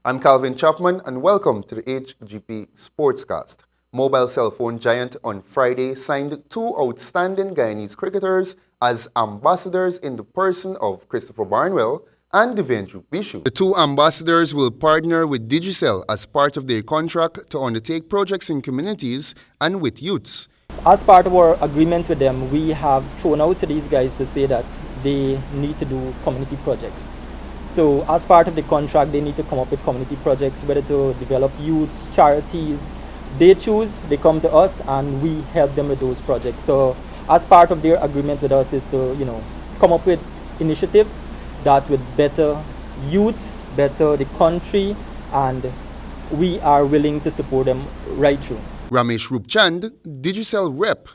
I'm Calvin Chapman and welcome to the Hgp Sportscast. Mobile cell phone giant on Friday signed two outstanding Guyanese cricketers as ambassadors in the person of Christopher Barnwell and Devendra Bishu. The two ambassadors will partner with Digicel as part of their contract to undertake projects in communities and with youths. As part of our agreement with them, we have thrown out to these guys to say that they need to do community projects. So as part of the contract, they need to come up with community projects, whether to develop youths, charities. They choose, they come to us, and we help them with those projects. So as part of their agreement with us is to, come up with initiatives that would better youths, better the country, and we are willing to support them right through. Ramesh Rupchand, Digicel rep.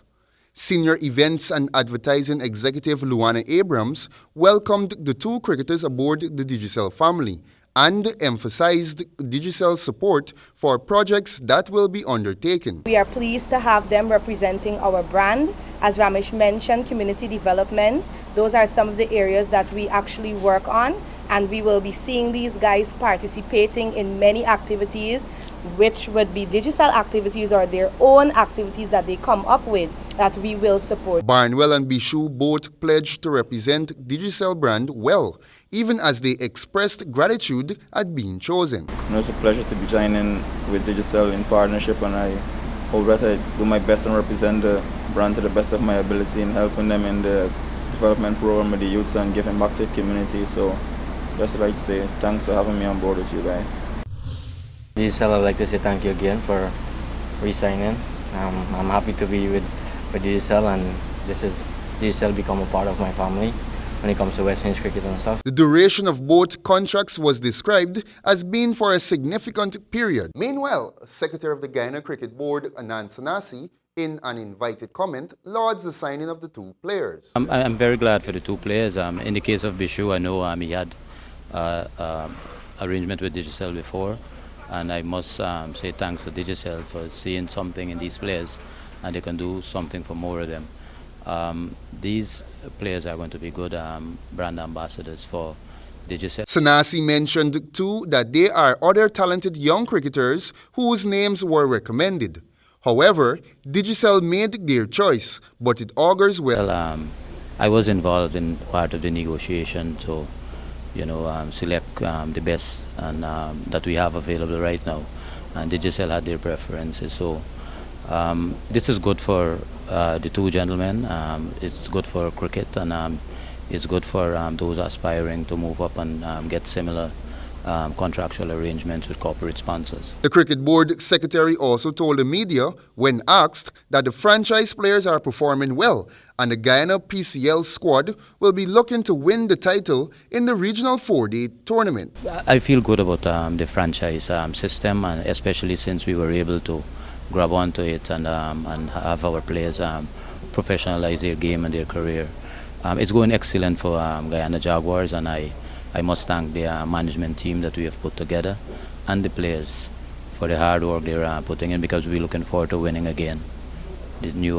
Senior Events and Advertising Executive Luana Abrams welcomed the two cricketers aboard the Digicel family and emphasized Digicel's support for projects that will be undertaken. We are pleased to have them representing our brand. As Ramesh mentioned, community development. Those are some of the areas that we actually work on, and we will be seeing these guys participating in many activities, which would be Digicel activities or their own activities that they come up with that we will support. Barnwell and Bishu both pledged to represent Digicel brand well, even as they expressed gratitude at being chosen. It's a pleasure to be joining with Digicel in partnership, and I hope that I do my best and represent the brand to the best of my ability in helping them in the development program with the youths and giving back to the community. So just like to say thanks for having me on board with you guys. Digicel, I'd like to say thank you again for re-signing. I'm happy to be with Digicel, and Digicel become a part of my family when it comes to West Indies cricket and stuff. The duration of both contracts was described as being for a significant period. Meanwhile, Secretary of the Guyana Cricket Board, Anand Sanasi, in an invited comment, lauds the signing of the two players. I'm very glad for the two players. In the case of Bishu, I know he had arrangement with Digicel before, and I must say thanks to Digicel for seeing something in these players, and they can do something for more of them. These players are going to be good brand ambassadors for Digicel. Sanasi mentioned too that there are other talented young cricketers whose names were recommended. However, Digicel made their choice, but it augurs well. I was involved in part of the negotiation to select the best and that we have available right now, and Digicel had their preferences. So this is good for the two gentlemen. It's good for cricket, and it's good for those aspiring to move up and get similar contractual arrangements with corporate sponsors. The Cricket Board Secretary also told the media when asked that the franchise players are performing well and the Guyana PCL squad will be looking to win the title in the regional 4-day tournament. I feel good about the franchise system, and especially since we were able to grab onto it and have our players professionalize their game and their career. It's going excellent for Guyana Jaguars, and I must thank the management team that we have put together and the players for the hard work they're putting in, because we're looking forward to winning again the new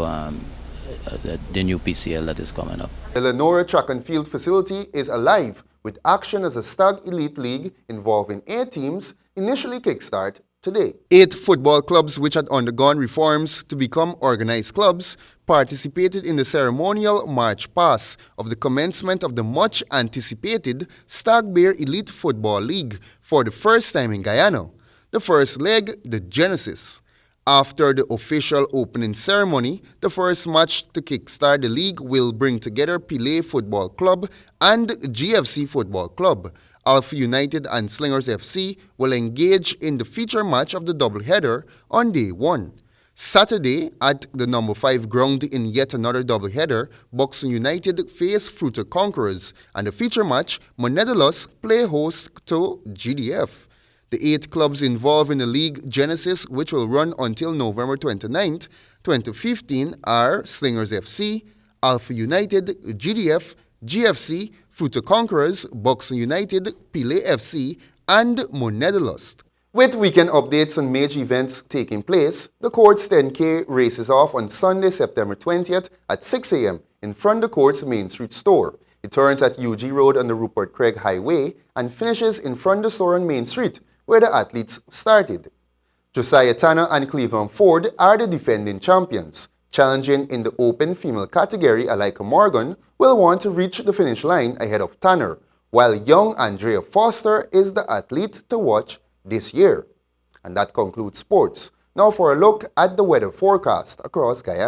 PCL that is coming up. The Lenora Track and Field facility is alive with action as a Stag Elite League involving 8 teams initially kickstart today. 8 football clubs which had undergone reforms to become organized clubs participated in the ceremonial march past of the commencement of the much-anticipated Stag Bear Elite Football League for the first time in Guyana. The first leg, the Genesis. After the official opening ceremony, the first match to kickstart the league will bring together Pile Football Club and GFC Football Club. Alpha United and Slingers FC will engage in the feature match of the doubleheader on day 1. Saturday, at the number 5 ground in yet another doubleheader, Buxton United face Fruiter Conquerors, and the feature match, Monedalos play host to GDF. The 8 clubs involved in the league Genesis, which will run until November 29th, 2015, are Slingers FC, Alpha United, GDF, GFC, Fruiter Conquerors, Buxton United, Pile FC, and Monedalos. With weekend updates on major events taking place, the Courts 10K races off on Sunday, September 20th at 6 a.m. in front of the Courts Main Street store. It turns at UG Road on the Rupert Craig Highway and finishes in front of the store on Main Street, where the athletes started. Josiah Tanner and Cleveland Ford are the defending champions. Challenging in the open female category, Alika Morgan will want to reach the finish line ahead of Tanner, while young Andrea Foster is the athlete to watch this year. And that concludes sports. Now for a look at the weather forecast across Guyana.